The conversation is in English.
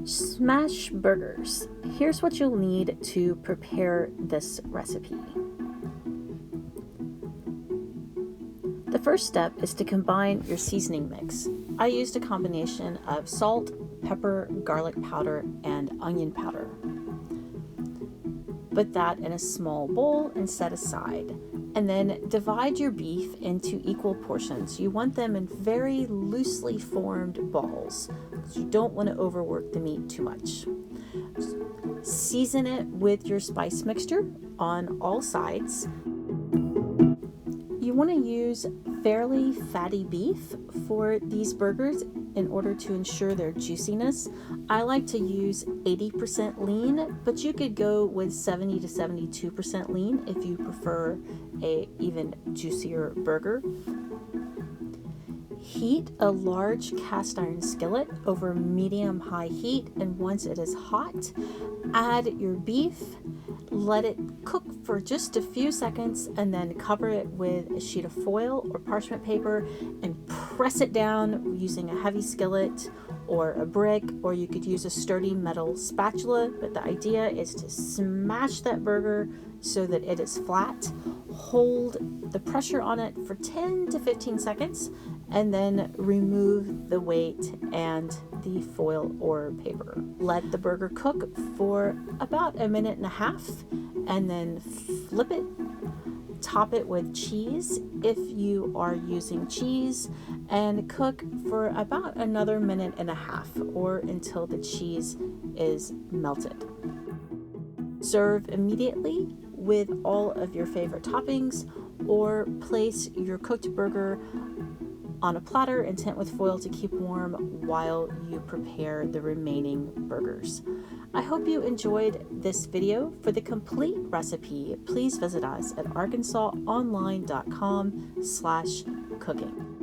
Smash burgers. Here's what you'll need to prepare this recipe. The first step is to combine your seasoning mix. I used a combination of salt, pepper, garlic powder, and onion powder. Put that in a small bowl and set aside. And then divide your beef into equal portions. You want them in very loosely formed balls because you don't want to overwork the meat too much. Season it with your spice mixture on all sides. You want to use fairly fatty beef for these burgers in order to ensure their juiciness. I like to use 80% lean, but you could go with 70 to 72% lean if you prefer a even juicier burger. Heat a large cast iron skillet over medium-high heat, and once it is hot, add your beef, let it cook for just a few seconds, and then cover it with a sheet of foil or parchment paper and press it down using a heavy skillet or a brick, or you could use a sturdy metal spatula, but the idea is to smash that burger so that it is flat. Hold the pressure on it for 10 to 15 seconds and then remove the weight and the foil or paper. Let the burger cook for about a minute and a half and then flip it. Top it with cheese if you are using cheese, and cook for about another minute and a half or until the cheese is melted. Serve immediately with all of your favorite toppings, or place your cooked burger on a platter and tent with foil to keep warm while you prepare the remaining burgers. I hope you enjoyed this video. For the complete recipe, please visit us at arkansasonline.com/cooking.